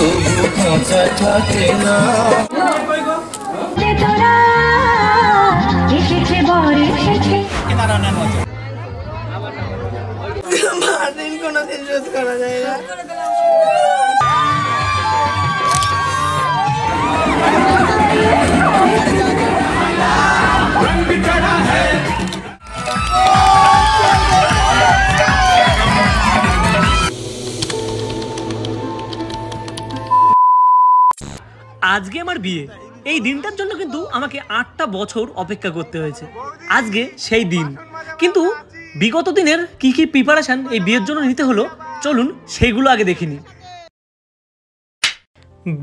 তবু খাঁচা থাকে না। কোনদিন রোধ করা যায় না। আজকে আমার বিয়ে, এই দিনটার জন্য কিন্তু আমাকে 8টা বছর অপেক্ষা করতে হয়েছে। আজকে সেই দিন, কিন্তু বিগত দিনের কি কি প্রিপারেশন এই বিয়ের জন্য নিতে হলো, চলুন সেইগুলো আগে দেখিনি।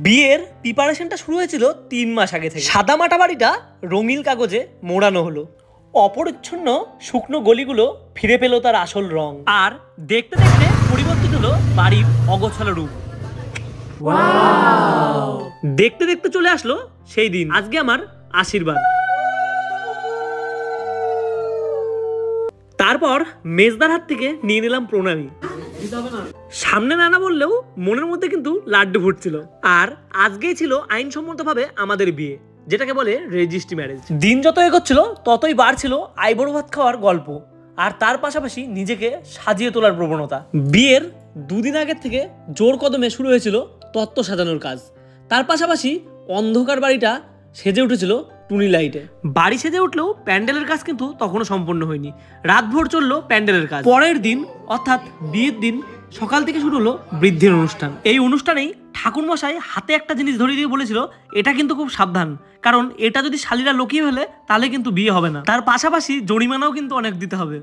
বিয়ের প্রিপারেশনটা শুরু হয়েছিল 3 মাস আগে থেকে। সাদা মাটা বাড়িটা রঙিন কাগজে মোড়ানো হলো, অপরিচ্ছন্ন শুকনো গলিগুলো ফিরে পেল তার আসল রং, আর দেখতে দেখতে পরিবর্তিত হলো বাড়ির অগোছালো রূপ। দেখতে দেখতে চলে আসলো সেই দিন, আজকে আমার আশীর্বাদ। তারপর মেজদার হাত থেকে নিয়ে নিলাম প্রণামী। সামনে নানা বললেও মনের মধ্যে কিন্তু লাড্ডু ফুটছিল। আর আজকেই ছিল আইনসম্মতভাবে আমাদের বিয়ে, যেটাকে বলে রেজিস্ট্রি ম্যারেজ। দিন যত এগোচ্ছিল ততই বাড়ছিল আইবুড়ো ভাত খাওয়ার গল্প, আর তার পাশাপাশি নিজেকে সাজিয়ে তোলার প্রবণতা। বিয়ের 2 দিন আগের থেকে জোর কদমে শুরু হয়েছিল তত্ত্ব সাজানোর কাজ। তার পাশাপাশি অন্ধকার বাড়িটা সেজে উঠেছিল টুনি লাইটে। বাড়ি সেজে উঠলেও প্যান্ডেলের কাজ কিন্তু তখনও সম্পন্ন হয়নি। রাতভর চললো প্যান্ডেলের কাজ। পরের দিন অর্থাৎ বিয়ের দিন সকাল থেকে শুরু হলো বৃদ্ধির অনুষ্ঠান। এই অনুষ্ঠানেই ঠাকুরমশাই হাতে একটা জিনিস ধরিয়ে দিয়ে বলেছিল, এটা কিন্তু খুব সাবধান, কারণ এটা যদি শালীরা লুকিয়ে ফেলে তাহলে কিন্তু বিয়ে হবে না। তার পাশাপাশি জরিমানাও কিন্তু অনেক দিতে হবে।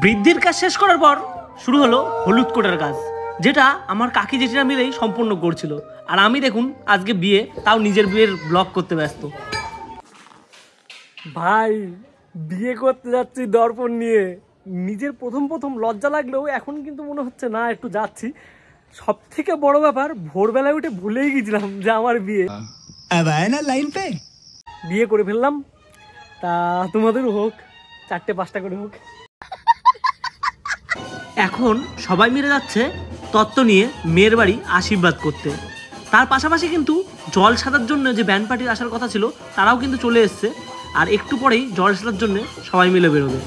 বৃদ্ধির কাজ শেষ করার পর শুরু হলো হলুদ কোটার কাজ, যেটা আমার কাকি জেঠিরা মিলেই সম্পূর্ণ করছিল। আর আমি দেখুন আজকে বিয়ে, তাও নিজের বিয়ের ব্লগ করতে ব্যস্ত। ভাই বিয়ে করতে যাচ্ছি দর্পণ নিয়ে, নিজের প্রথম লজ্জা লাগলেও এখন কিন্তু মনে হচ্ছে না একটু যাচ্ছি। সব থেকে বড় ব্যাপার, ভোরবেলায় উঠে ভুলেই গেছিলাম যে আমার বিয়ে। বিয়ে করে ফেললাম, তা তোমাদেরও হোক, 4-5টা করে হোক। এখন সবাই মিলে যাচ্ছে তত্ত্ব নিয়ে মেয়ের বাড়ি আশীর্বাদ করতে। তার পাশাপাশি কিন্তু জল সাজার জন্য যে ব্যান্ড পার্টির আসার কথা ছিল তারাও কিন্তু চলে এসছে। আর একটু পরেই জল সাজার জন্য সবাই মিলে বেরোবে।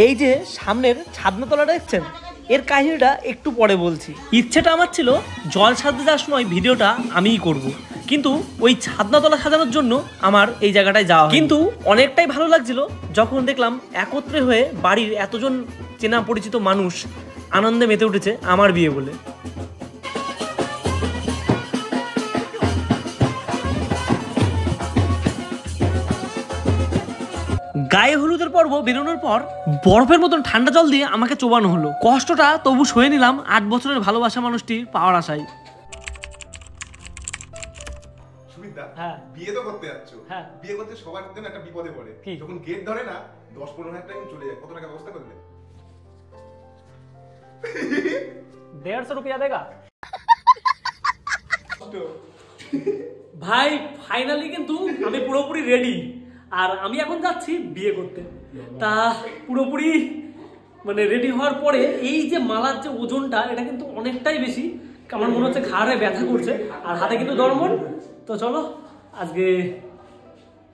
এই যে সামনের ছাদনাতলাটা দেখছেন, এর কাহিনীটা একটু পরে বলছি। ইচ্ছেটা আমার ছিল জল সাজতে যাওয়ার সময় ভিডিওটা আমিই করব, কিন্তু ওই ছাদনাতলা সাজানোর জন্য আমার এই জায়গাটায় যাওয়া, কিন্তু অনেকটাই ভালো লাগছিল যখন দেখলাম একত্রে হয়ে বাড়ির এতজন চেনা পরিচিত মানুষ আনন্দে মেতে উঠেছে আমার বিয়ে বলে। গায়ে হলুদের পর্ব বেরোনোর পর বরফের মতন ঠান্ডা জল দিয়ে আমাকে চোবানো হলো। কষ্টটা তবু সয়ে নিলাম 8 বছরের ভালোবাসা মানুষটির পাওয়ার আশায়। হ্যাঁ, বিয়ে তো করতে যাচ্ছ। হ্যাঁ, বিয়ে করতে সবার জন্য একটা বিপদে পড়ে, যখন গেট ধরে না 10-15 হাজার টাকা চলে যায়। কত টাকা ব্যবস্থা করলে? 150 रुपया देगा ভাই। ফাইনালি কিন্তু আমি পুরোপুরি রেডি, আর আমি এখন যাচ্ছি বিয়ে করতে। তা পুরোপুরি মানে রেডি হওয়ার পরে এই যে মালার যে ওজনটা, এটা কিন্তু অনেকটাই বেশি। আমার মনে হচ্ছে ঘাড়ে ব্যথা করছে, আর হাতে কিন্তু দরমন। তো চলো আজকে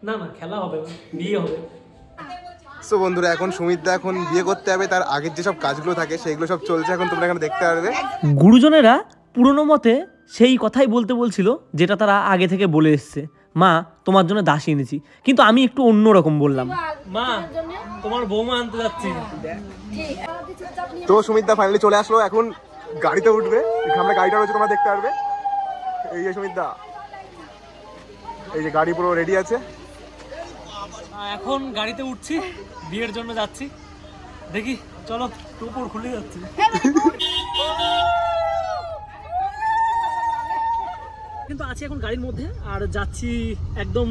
না খেলা হবে, বিয়ে হবে। সো বন্ধুরা, এখন সুমিতদা এখন বিয়ে করতে যাবে, তার আগের যেসব কাজগুলো থাকে সেগুলো সব চলছে, এখন তোমরা এখানে দেখতে পারবে। গুরুজনেরা পুরনো মতে সেই কথাই বলতে বলছিল যেটা তারা আগে থেকে বলে এসছে, মা তোমার জন্য দাসী এনেছি। কিন্তু আমি একটু অন্যরকম বললাম, মা তোমার বৌমা আনতে যাচ্ছি। তো সুমিতদা ফাইনালি চলে আসলো, এখন গাড়িতে উঠবে। সামনে গাড়িটা রয়েছে, তোমরা দেখতে পারবে। এই যে সুমিতদা, এই যে গাড়ি পুরো রেডি আছে। এখন গাড়িতে উঠছি, বিয়ের জন্য যাচ্ছি। দেখি চলো, টুপুর খুলে যাচ্ছে। কিন্তু আছি এখন গাড়ির মধ্যে, আর যাচ্ছি একদম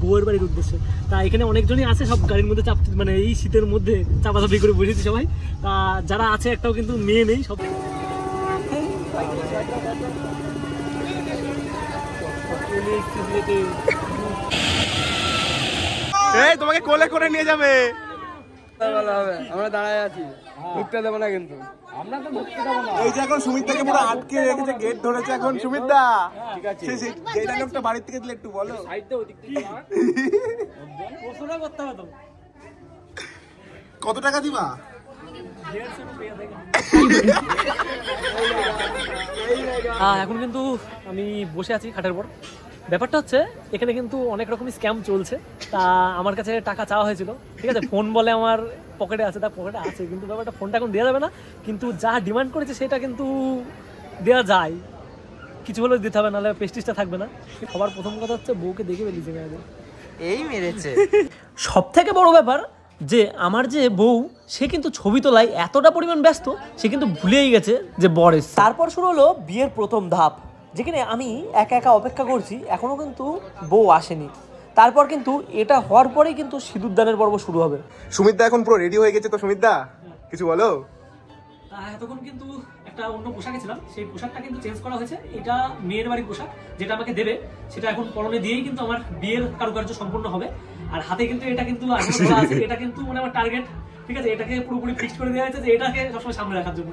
বউয়ের বাড়ির উদ্দেশ্যে। তা এখানে অনেকজনই আছে, সব গাড়ির মধ্যে চাপ, মানে এই শীতের মধ্যে চাপাচাপি করে বসেছি সবাই। তা যারা আছে একটাও কিন্তু মেয়ে নেই, সব এই তোমাকে কোলে করে নিয়ে যাবে। ভালো হবে, আমরা দাঁড়ায় আছি, ঢুকতে দেবো না কিন্তু। এই যে এখন সুমিতদাকে পুরো আটকে রেখেছে, গেট ধরেছে এখন সুমিতদা। ঠিক আছে, সেই ডায়লগটা বাড়ির থেকে দিলে একটু বলো। কত টাকা দিবা? এখন কিন্তু আমি বসে আছি খাটের পর। ব্যাপারটা হচ্ছে এখানে কিন্তু অনেক রকমই স্ক্যাম চলছে। তা আমার কাছে টাকা চাওয়া হয়েছিল, ঠিক আছে, ফোন বলে আমার পকেটে আছে, তার পকেটে আছে, কিন্তু ব্যাপারটা ফোনটা এখন দেওয়া যাবে না, কিন্তু যা ডিমান্ড করেছে সেটা কিন্তু দেওয়া যায়, কিছু হলেও দিতে হবে, নাহলে প্রেস্টিজটা থাকবে না। সবার প্রথম কথা হচ্ছে বউকে দেখে ফেলেছে এই মেরেছে। সব থেকে বড় ব্যাপার যে আমার যে বউ, সে কিন্তু ছবি তোলায় এতটা পরিমাণ ব্যস্ত, সে কিন্তু ভুলেই গেছে যে বর এসেছে। তারপর শুরু হলো বিয়ের প্রথম ধাপ, যেখানে আমি একা একা অপেক্ষা করছি, এখনো কিন্তু বউ আসেনি। তারপর কিন্তু এটা হওয়ার পরেই কিন্তু সিঁদুরদানের পর্ব শুরু হবে। সুমিতদা এখন পুরো রেডি হয়ে গেছে, তো সুমিতদা কিছু বলো। এতক্ষণ কিন্তু একটা অন্য পোশাকে ছিলাম, সেই পোশাকটা কিন্তু চেঞ্জ করা হয়েছে। এটা মেয়ের বাড়ির পোশাক, যেটা আমাকে দেবে সেটা এখন পরনে দিয়েই কিন্তু আমার বিয়ের কারুকার্য সম্পূর্ণ হবে। আর হাতে কিন্তু এটা কিন্তু এটা কিন্তু মানে আমার টার্গেট, ঠিক আছে, এটাকে পুরোপুরি ফিক্সড করে দেওয়া হয়েছে যে এটাকে সবসময় সামনে রাখার জন্য।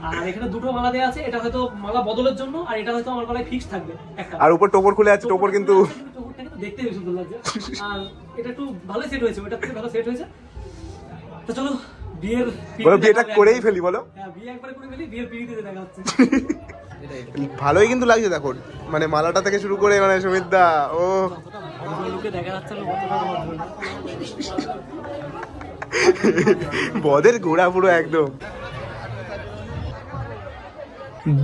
আর এখানে দুটো মালা দেওয়া আছে, এটা হয়তো মালা বদলের জন্য, আর এটা হয়তো আমার গলায় ফিক্সড থাকবে একটা। আর উপর টোপর খুলে আছে, টোপর কিন্তু দেখতে বেশ সুন্দর লাগছে, আর এটা একটু ভালো সেট হয়েছে, ওটা থেকে ভালো সেট হয়েছে। তো চলো বিয়েটা করেই ফেলি, বলো। হ্যাঁ, বিয়ে একবার করে ফেলি, বিয়ের পিড়িতে দেখা হচ্ছে। ভালোই কিন্তু লাগছে দেখো, মানে মালাটা থেকে শুরু করে, মানে সুমিতদা ও দেখা যাচ্ছে বদের গোড়া পুরো একদম।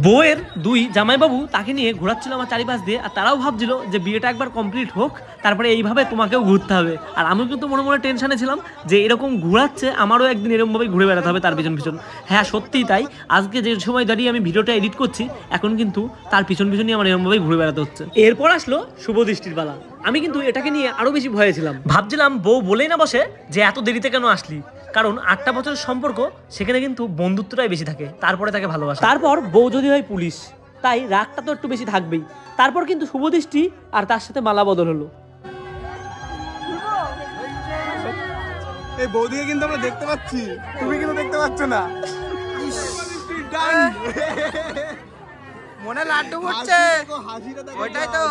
বউয়ের দুই জামাইবাবু তাকে নিয়ে ঘোরাচ্ছিল আমার চারিপাশ দিয়ে, আর তারাও ভাবছিল যে বিয়েটা একবার কমপ্লিট হোক, তারপরে এইভাবে তোমাকেও ঘুরতে হবে। আর আমিও কিন্তু মনে মনে টেনশনে ছিলাম যে এরকম ঘোরাচ্ছে, আমারও একদিন এরকমভাবেই ঘুরে বেড়াতে হবে তার পিছন পিছন। হ্যাঁ, সত্যিই তাই। আজকে যে সময় দাঁড়িয়ে আমি ভিডিওটা এডিট করছি, এখন কিন্তু তার পিছন পিছনই আমার এরকমভাবেই ঘুরে বেড়াতে হচ্ছে। এরপর আসলো শুভ দৃষ্টির পালা। আমি কিন্তু এটাকে নিয়ে আরো বেশি ভয়ে ছিলাম, ভাবছিলাম বউ বলেই না বসে যে এত দেরিতে কেন আসলি, কারণ 8টা বছরের সম্পর্ক, সেখানে কিন্তু বন্ধুত্বটাই বেশি থাকে, তারপরে তাকে ভালোবাসা। তারপর বউ যদি হয় পুলিশ, তাই রাগটা তো একটু বেশি থাকবেই। তারপর কিন্তু শুভদৃষ্টি আর তার সাথে মালা বদল হলো। এই বৌদিকে কিন্তু আমরা দেখতে পাচ্ছি, তুমি কিন্তু দেখতে পাচ্ছ না। মনে লাড্ডু ফুটছে, ওইটাই তো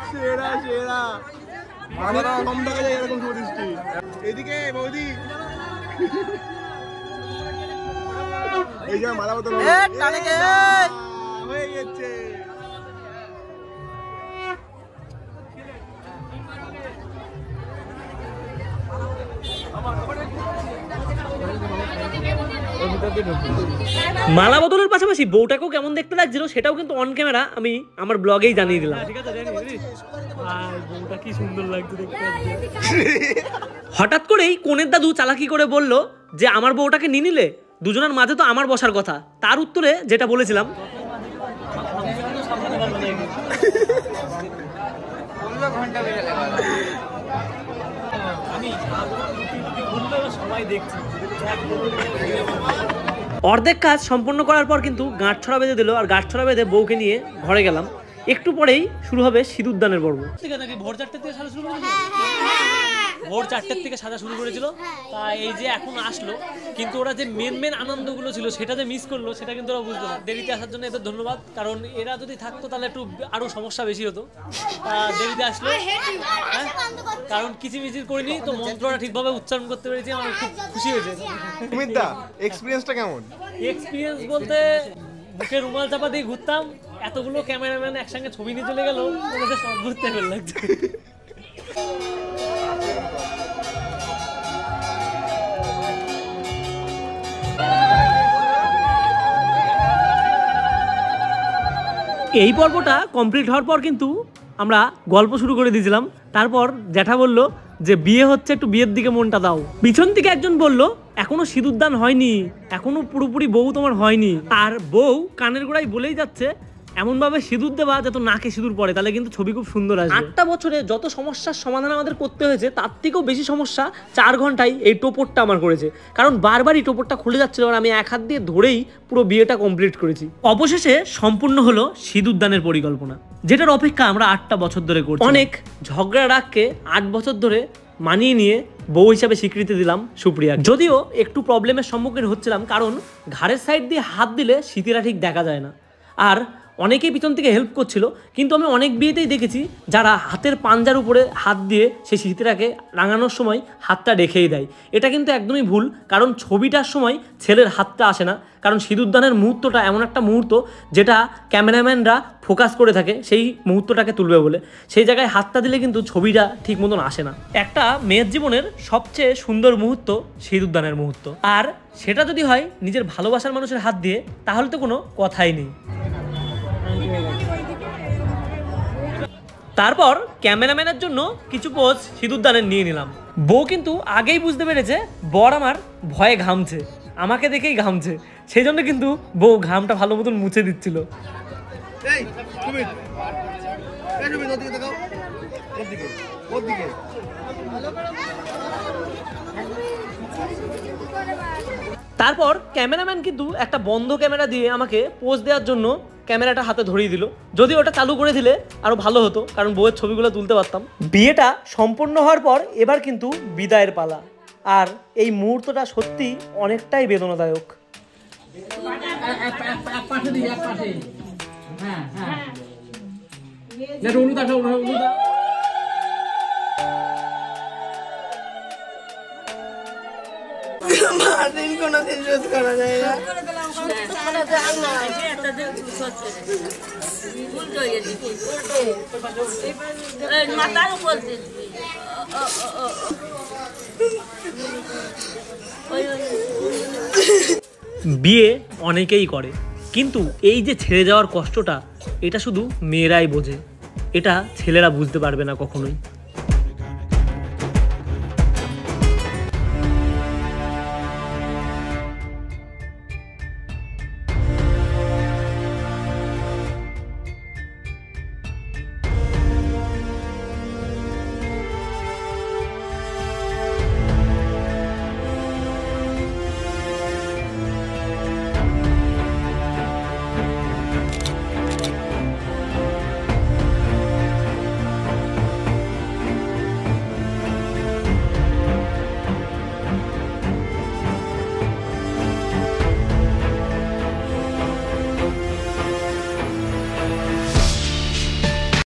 সেরা সেরা। অনেক কম দেখা যায় এরকম শুভদৃষ্টি। এদিকে বৌদি, এই যে মালা বদল হয়ে গেছে। মালা বদলের পাশাপাশি বউটাকেও কেমন দেখতে লাগছিল সেটাও কিন্তু অন ক্যামেরা আমি আমার ব্লগেই জানিয়ে দিলাম। বউটা কি সুন্দর লাগছে দেখতে। হঠাৎ করেই কনের দাদু চালাকি করে বলল যে আমার বউটাকে নিয়ে নিলে, দুজনের মাঝে তো আমার বসার কথা। তার উত্তরে যেটা বলেছিলাম, অর্ধেক কাজ সম্পন্ন করার পর কিন্তু গাঁট ছড়া বেঁধে দিল, আর গাঁট ছড়া বেঁধে বউকে নিয়ে ঘরে গেলাম। একটু পরেই শুরু হবে সিঁদুরদানের পর্ব। ভোর 4টের থেকে সাজা শুরু করেছিল, ভোর 4টের থেকে সাজা শুরু করেছিল। তা এই যে এখন আসলো, কিন্তু ওরা যে মেন আনন্দগুলো ছিল সেটা যে মিস করলো, সেটা কিন্তু ওরা বুঝলো না। দেরিতে আসার জন্য এদের ধন্যবাদ, কারণ এরা যদি থাকতো তাহলে একটু আরো সমস্যা বেশি হতো। দেরিতে আসলো, হ্যাঁ, কারণ কিচিমিচির করিনি তো, মন্ত্রটা ঠিকভাবে উচ্চারণ করতে পেরেছি, আমার খুব খুশি হয়েছে। সুমিতদা, এক্সপেরিয়েন্সটা কেমন? এক্সপিরিয়েন্স বলতে মুখে রুমাল চাপা দিয়ে ঘুরতাম, এতগুলো ক্যামেরাম্যান একসঙ্গে ছবি নিয়ে চলে গেল, সব ঘুরতে ফেল লাগছে। এই পর্বটা কমপ্লিট হওয়ার পর কিন্তু আমরা গল্প শুরু করে দিয়েছিলাম। তারপর জ্যাঠা বলল যে বিয়ে হচ্ছে, একটু বিয়ের দিকে মনটা দাও। পিছন থেকে একজন বলল এখনো সিঁদুরদান হয়নি, এখনো পুরোপুরি বউ তোমার হয়নি। আর বউ কানের গোড়ায় বলেই যাচ্ছে এমন ভাবে সিঁদুর দেবা যাতে নাকে সিঁদুর পড়ে, তাহলে কিন্তু ছবি খুব সুন্দর আসবে। 8টা বছরে যত সমস্যার সমাধান আমাদের করতে হয়েছে, তার থেকেও বেশি সমস্যা 4 ঘন্টায় এই টোপরটা আমার করেছে, কারণ বারবারই টোপরটা খুলে যাচ্ছিল, আর আমি এক হাত দিয়ে ধরেই পুরো বিয়েটা কমপ্লিট করেছি। অবশেষে সম্পূর্ণ হলো সিঁদুরদানের পরিকল্পনা। যেটার অপেক্ষা আমরা 8টা বছর ধরে করছি। অনেক ঝগড়া রাগকে 8 বছর ধরে মানিয়ে নিয়ে বউ হিসাবে স্বীকৃতি দিলাম সুপ্রিয়া। যদিও একটু প্রবলেমের সম্মুখীন হচ্ছিলাম, কারণ ঘাড়ের সাইড দিয়ে হাত দিলে স্মৃতিটা ঠিক দেখা যায় না, আর অনেকেই পিছন থেকে হেল্প করছিল। কিন্তু আমি অনেক বিয়েতেই দেখেছি যারা হাতের পাঞ্জার উপরে হাত দিয়ে সেই স্মৃতিটাকে রাঙানোর সময় হাতটা রেখেই দেয়। এটা কিন্তু একদমই ভুল, কারণ ছবিটার সময় ছেলের হাতটা আসে না, কারণ সিঁদুরদানের মুহূর্তটা এমন একটা মুহূর্ত যেটা ক্যামেরাম্যানরা ফোকাস করে থাকে সেই মুহূর্তটাকে তুলবে বলে। সেই জায়গায় হাতটা দিলে কিন্তু ছবিটা ঠিক মতন আসে না। একটা মেয়ের জীবনের সবচেয়ে সুন্দর মুহূর্ত সিঁদুরদানের মুহূর্ত, আর সেটা যদি হয় নিজের ভালোবাসার মানুষের হাত দিয়ে, তাহলে তো কোনো কথাই নেই। তারপর ক্যামেরাম্যানের জন্য কিছু পোজ সিঁদুরদানের নিয়ে নিলাম। বউ কিন্তু আগেই বুঝতে পেরেছে বর আমার ভয়ে ঘামছে, আমাকে দেখেই ঘামছে, সেই জন্য কিন্তু বউ ঘামটা ভালো মতন মুছে দিচ্ছিল। তারপর ক্যামেরাম্যান কিন্তু একটা বন্ধ ক্যামেরা দিয়ে আমাকে পোজ দেওয়ার জন্য ক্যামেরাটা হাতে ধরিয়ে দিল। যদি ওটা চালু করে দিলে আরো ভালো হতো, কারণ বউয়ের ছবিগুলো তুলতে পারতাম। বিয়েটা সম্পূর্ণ হওয়ার পর এবার কিন্তু বিদায়ের পালা, আর এই মুহূর্তটা সত্যি অনেকটাই বেদনাদায়ক। মার্দিন কোনোদিন রোধ করা যায় না। মাথার উপর বিয়ে অনেকেই করে, কিন্তু এই যে ছেড়ে যাওয়ার কষ্টটা, এটা শুধু মেয়েরাই বোঝে, এটা ছেলেরা বুঝতে পারবে না কখনোই।